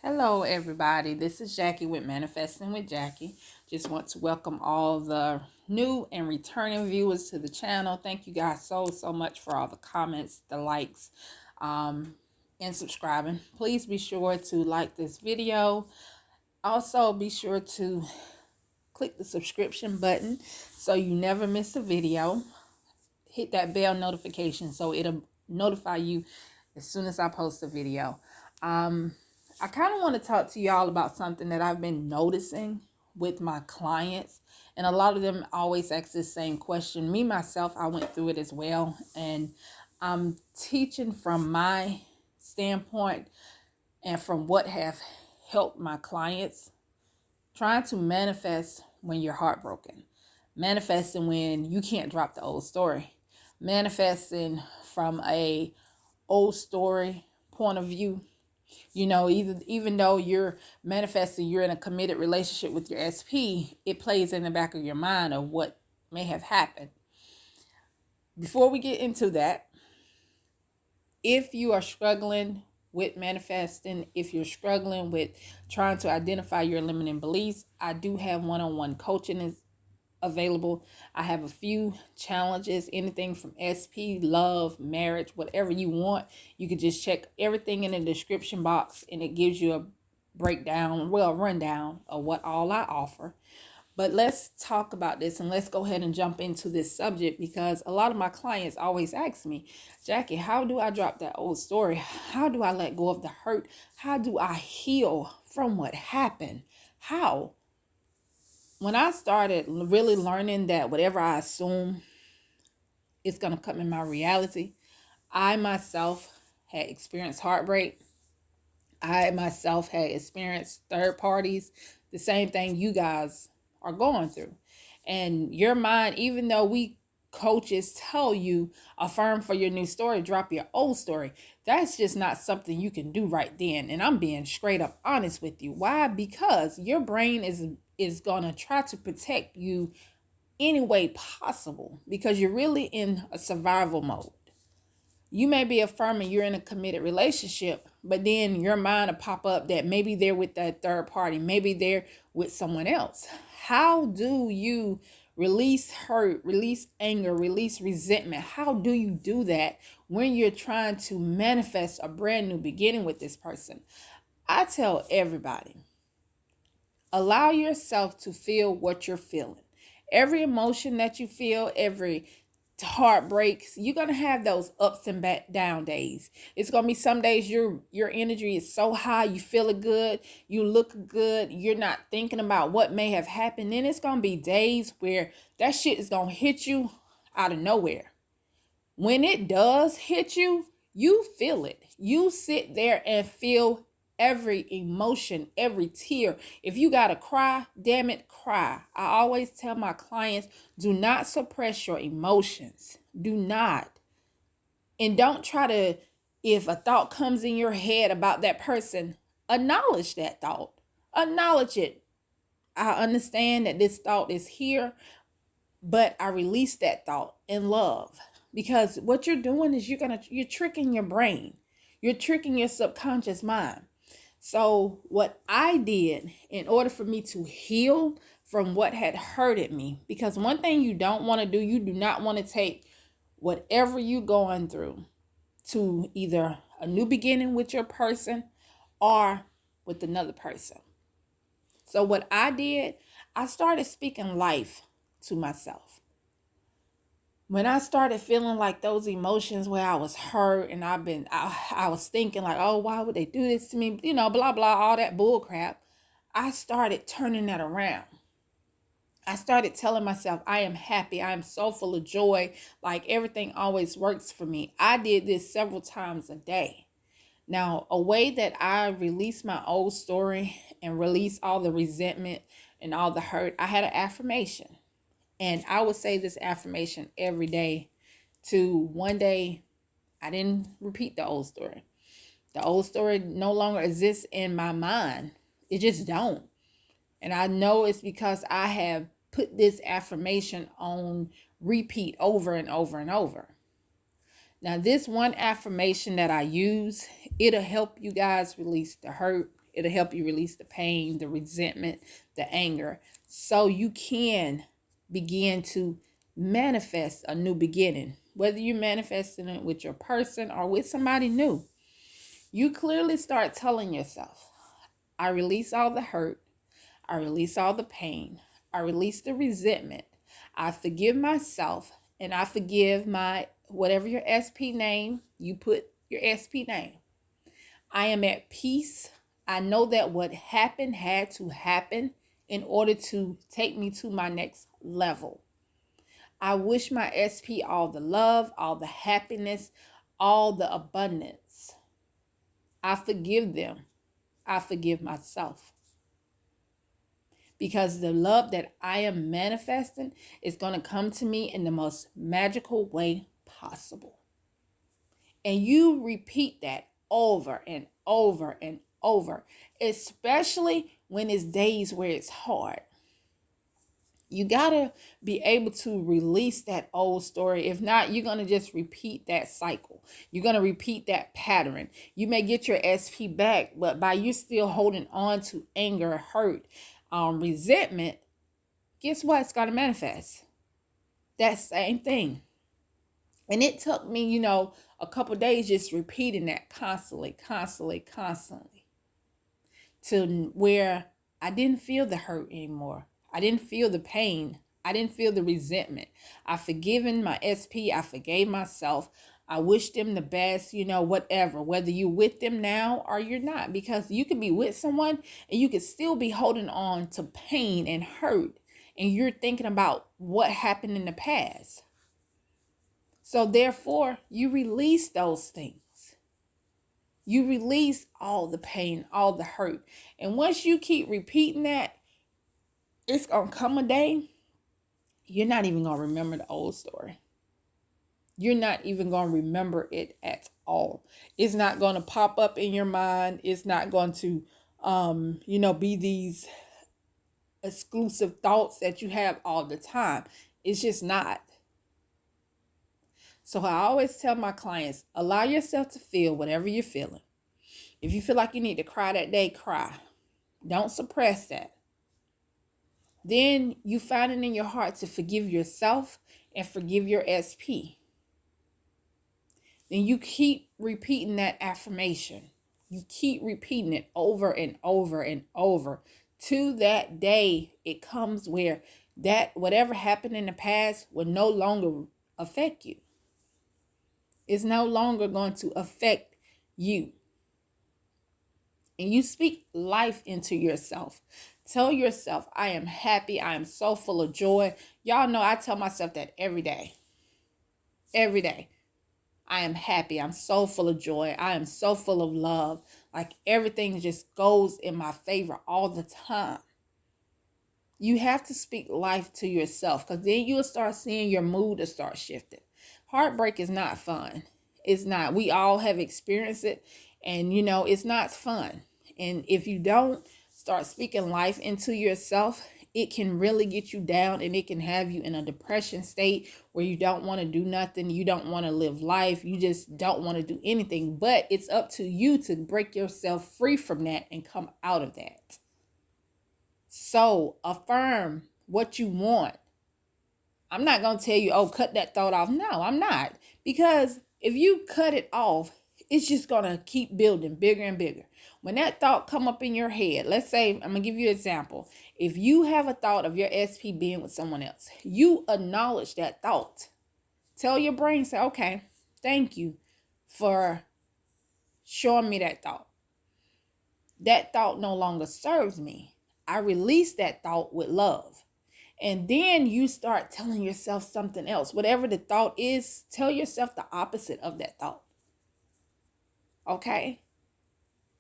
Hello, everybody. This is Jackie with Manifesting with Jackie. Just want to welcome all the new and returning viewers to the channel. Thank you guys so much for all the comments, the likes, and subscribing. Please be sure to like this video. Also, be sure to click the subscription button so you never miss a video. Hit that bell notification so it'll notify you as soon as I post a video. I kind of want to talk to y'all about something that I've been noticing with my clients, and a lot of them always ask this same question. Me, myself, I went through it as well, and I'm teaching from my standpoint and from what have helped my clients, trying to manifest when you're heartbroken, manifesting when you can't drop the old story, manifesting from a old story point of view. Even though you're manifesting, you're in a committed relationship with your SP, it plays in the back of your mind of what may have happened. Before we get into that, if you are struggling with manifesting, if you're struggling with trying to identify your limiting beliefs, I do have one-on-one coaching is available. I have a few challenges, anything from SP, love, marriage, whatever you want. You can just check everything in the description box and it gives you a rundown of what all I offer. But let's talk about this and let's go ahead and jump into this subject, because a lot of my clients always ask me, Jackie, how do I drop that old story? How do I let go of the hurt? How do I heal from what happened? How? When I started really learning that whatever I assume is going to come in my reality, I myself had experienced heartbreak. I myself had experienced third parties, the same thing you guys are going through. And your mind, even though we coaches tell you affirm for your new story, drop your old story, that's just not something you can do right then. And I'm being straight up honest with you. Why? Because your brain is going to try to protect you any way possible, because you're really in a survival mode. You may be affirming you're in a committed relationship, but then your mind will pop up that maybe they're with that third party, maybe they're with someone else. How do you release hurt, release anger, release resentment? How do you do that when you're trying to manifest a brand new beginning with this person? I tell everybody, allow yourself to feel what you're feeling. Every emotion that you feel, every heartbreaks, you're gonna have those ups and down days. It's gonna be some days your energy is so high, you feel it good, you look good, you're not thinking about what may have happened. Then it's gonna be days where that shit is gonna hit you out of nowhere. When it does hit you, you feel it. You sit there and feel every emotion, every tear. If you gotta cry, damn it, cry. I always tell my clients, do not suppress your emotions. Do not. And don't try to, if a thought comes in your head about that person, acknowledge that thought. Acknowledge it. I understand that this thought is here, but I release that thought in love. Because what you're doing is you're tricking your brain. You're tricking your subconscious mind. So what I did in order for me to heal from what had hurted me, because one thing you don't want to do, you do not want to take whatever you're going through to either a new beginning with your person or with another person. So what I did, I started speaking life to myself. When I started feeling like those emotions where I was hurt and I was thinking like, oh, why would they do this to me? Blah, blah, all that bull crap. I started turning that around. I started telling myself, I am happy. I am so full of joy. Like everything always works for me. I did this several times a day. Now, a way that I release my old story and release all the resentment and all the hurt, I had an affirmation. And I would say this affirmation every day to one day I didn't repeat the old story. The old story no longer exists in my mind. It just don't. And I know it's because I have put this affirmation on repeat over and over and over. Now, this one affirmation that I use, it'll help you guys release the hurt. It'll help you release the pain, the resentment, the anger, so you can begin to manifest a new beginning. Whether you're manifesting it with your person or with somebody new, you clearly start telling yourself, I release all the hurt. I release all the pain. I release the resentment. I forgive myself, and I forgive my, whatever your SP name, you put your SP name. I am at peace. I know that what happened had to happen in order to take me to my next level. I wish my SP all the love, all the happiness, all the abundance. I forgive them. I forgive myself. Because the love that I am manifesting is going to come to me in the most magical way possible. And you repeat that over and over and over, especially when it's days where it's hard. You got to be able to release that old story. If not, you're going to just repeat that cycle. You're going to repeat that pattern. You may get your SP back, but by you still holding on to anger, hurt, resentment, guess what? It's going to manifest. That same thing. And it took me, a couple days just repeating that constantly, to where I didn't feel the hurt anymore. I didn't feel the pain. I didn't feel the resentment. I've forgiven my SP. I forgave myself. I wish them the best, whatever, whether you're with them now or you're not, because you could be with someone and you could still be holding on to pain and hurt. And you're thinking about what happened in the past. So therefore, you release those things. You release all the pain, all the hurt. And once you keep repeating that, it's going to come a day, you're not even going to remember the old story. You're not even going to remember it at all. It's not going to pop up in your mind. It's not going to, be these exclusive thoughts that you have all the time. It's just not. So I always tell my clients, allow yourself to feel whatever you're feeling. If you feel like you need to cry that day, cry. Don't suppress that. Then you find it in your heart to forgive yourself and forgive your SP. Then you keep repeating that affirmation. You keep repeating it over and over and over to that day it comes where that whatever happened in the past will no longer affect you. It's no longer going to affect you. And you speak life into yourself. Tell yourself, I am happy. I am so full of joy. Y'all know I tell myself that every day. Every day. I am happy. I'm so full of joy. I am so full of love. Like everything just goes in my favor all the time. You have to speak life to yourself, because then you'll start seeing your mood to start shifting. Heartbreak is not fun. It's not. We all have experienced it, and it's not fun. And if you don't start speaking life into yourself, it can really get you down, and it can have you in a depression state where you don't want to do nothing. You don't want to live life. You just don't want to do anything. But it's up to you to break yourself free from that and come out of that. So affirm what you want. I'm not going to tell you, cut that thought off. No, I'm not. Because if you cut it off, it's just going to keep building bigger and bigger. When that thought come up in your head, let's say, I'm going to give you an example. If you have a thought of your SP being with someone else, you acknowledge that thought. Tell your brain, say, okay, thank you for showing me that thought. That thought no longer serves me. I release that thought with love. And then you start telling yourself something else. Whatever the thought is, tell yourself the opposite of that thought. Okay?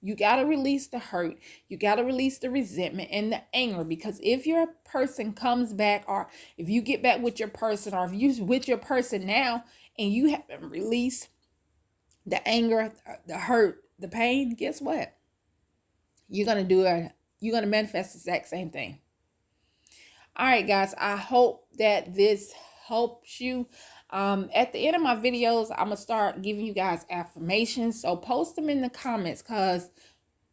You got to release the hurt. You got to release the resentment and the anger. Because if your person comes back, or if you get back with your person, or if you're with your person now and you haven't released the anger, the hurt, the pain, guess what? You're going to manifest the exact same thing. All right, guys, I hope that this helps you. At the end of my videos, I'm going to start giving you guys affirmations. So post them in the comments, because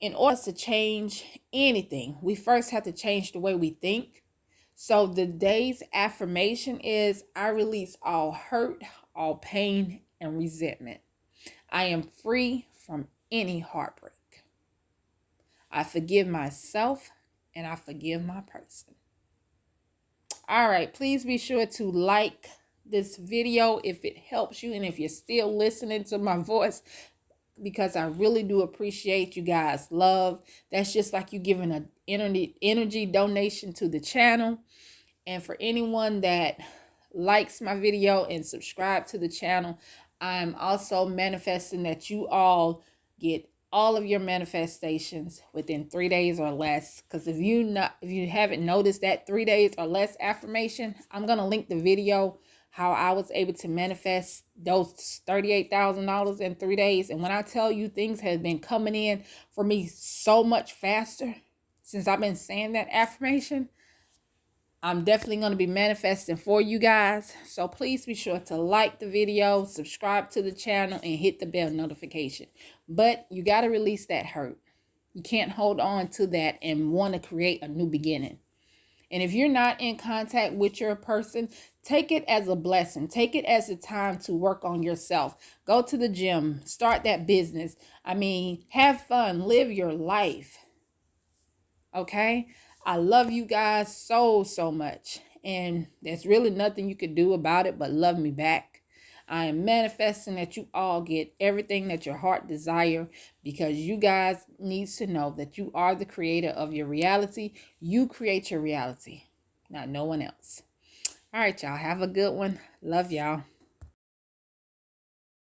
in order to change anything, we first have to change the way we think. So today's affirmation is, I release all hurt, all pain, and resentment. I am free from any heartbreak. I forgive myself and I forgive my person. All right, please be sure to like this video if it helps you, and if you're still listening to my voice, because I really do appreciate you guys' love. That's just like you giving an energy donation to the channel. And for anyone that likes my video and subscribe to the channel, I'm also manifesting that you all get all of your manifestations within 3 days or less. Because if you haven't noticed that 3 days or less affirmation, I'm gonna link the video how I was able to manifest those $38,000 in 3 days. And when I tell you, things have been coming in for me so much faster since I've been saying that affirmation. I'm definitely going to be manifesting for you guys. So please be sure to like the video, subscribe to the channel, and hit the bell notification. But you got to release that hurt. You can't hold on to that and want to create a new beginning. And if you're not in contact with your person, take it as a blessing. Take it as a time to work on yourself. Go to the gym. Start that business. Have fun. Live your life. Okay? I love you guys so much. And there's really nothing you can do about it but love me back. I am manifesting that you all get everything that your heart desire, because you guys need to know that you are the creator of your reality. You create your reality, not no one else. All right, y'all. Have a good one. Love y'all.